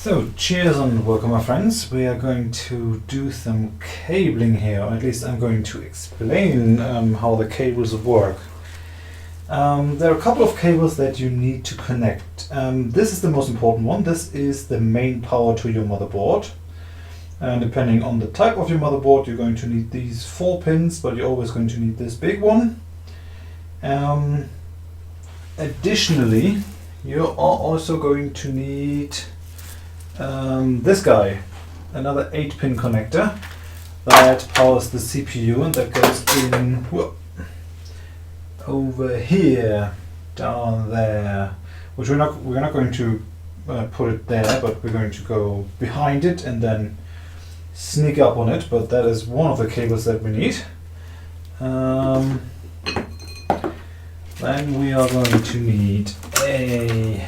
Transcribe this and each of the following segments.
So, cheers and welcome my friends. We are going to do some cabling here, or at least I'm going to explain how the cables work. There are a couple of cables that you need to connect. This is the most important one. This is the main power to your motherboard. Depending on the type of your motherboard, you're going to need these 4 pins, but you're always going to need this big one. Additionally, you are also going to need this guy, another 8-pin connector that powers the CPU, and that goes in over here, down there, which we're not going to put it there, but we're going to go behind it and then sneak up on it. But that is one of the cables that we need. Then we are going to need a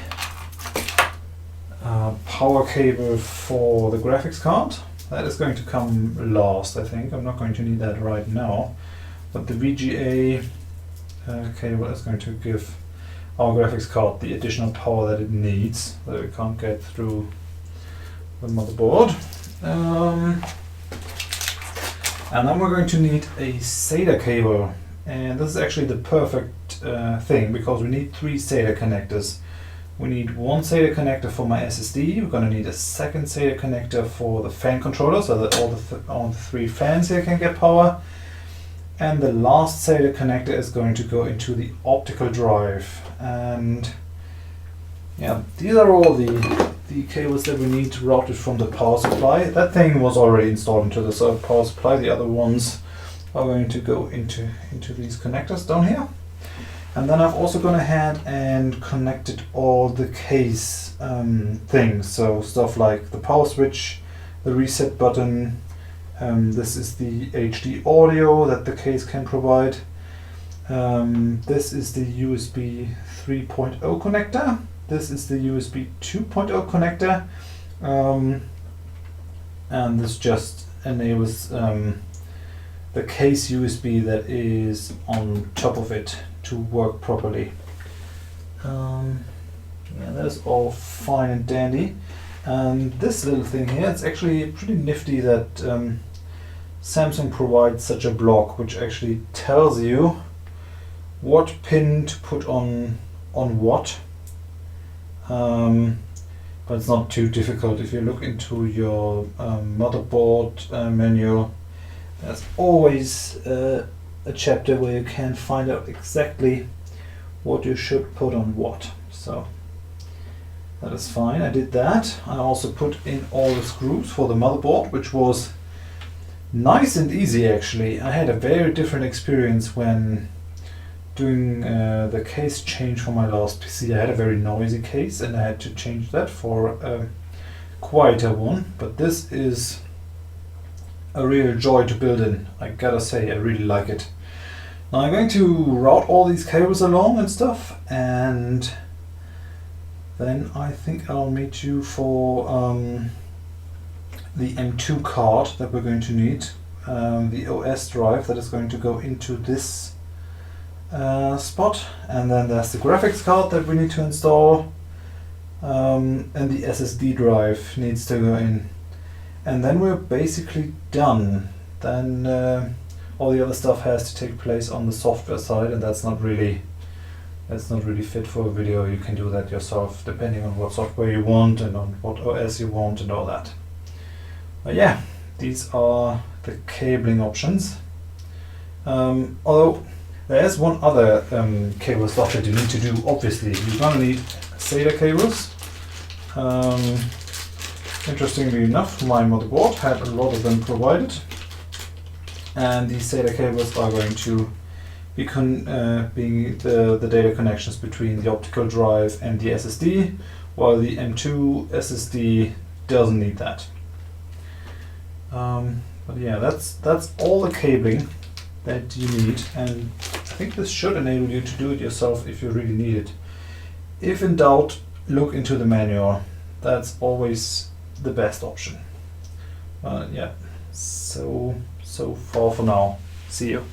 power cable for the graphics card. That is going to come last, I think. I'm not going to need that right now. But the VGA cable is going to give our graphics card the additional power that it needs, that we can't get through the motherboard. And then we're going to need a SATA cable. And this is actually the perfect thing, because we need 3 SATA connectors. We need one SATA connector for my SSD. We're going to need a second SATA connector for the fan controller, so that all the 3 fans here can get power. And the last SATA connector is going to go into the optical drive. And yeah, these are all the cables that we need to route it from the power supply. That thing was already installed into the power supply. The other ones are going to go into these connectors down here. And then I've also gone ahead and connected all the case things, so stuff like the power switch, the reset button. This is the HD audio that the case can provide. This is the USB 3.0 connector. This is the USB 2.0 connector. And this just enables the case USB that is on top of it to work properly. Yeah, that's all fine and dandy. And this little thing here, it's actually pretty nifty that Samsung provides such a block which actually tells you what pin to put on what. But it's not too difficult. If you look into your motherboard manual, there's always a chapter where you can find out exactly what you should put on what. So that is fine. I did that. I also put in all the screws for the motherboard, which was nice and easy actually. I had a very different experience when doing the case change for my last PC. I had a very noisy case and I had to change that for a quieter one, but this is a real joy to build in. I gotta say, I really like it. Now I'm going to route all these cables along and stuff, and then I think I'll meet you for the M.2 card that we're going to need, the OS drive that is going to go into this spot, and then there's the graphics card that we need to install, and the SSD drive needs to go in. And then we're basically done. Then all the other stuff has to take place on the software side, and that's not really fit for a video. You can do that yourself, depending on what software you want and on what OS you want and all that. But yeah, these are the cabling options. Although there is one other cable stuff that you need to do. Obviously, you're gonna need SATA cables. Interestingly enough, my motherboard had a lot of them provided, and these SATA cables are going to be being the data connections between the optical drive and the SSD, while the M.2 SSD doesn't need that. But yeah, that's all the cabling that you need, and I think this should enable you to do it yourself if you really need it. If in doubt, look into the manual. That's always the best option. Yeah, so far for now. See you.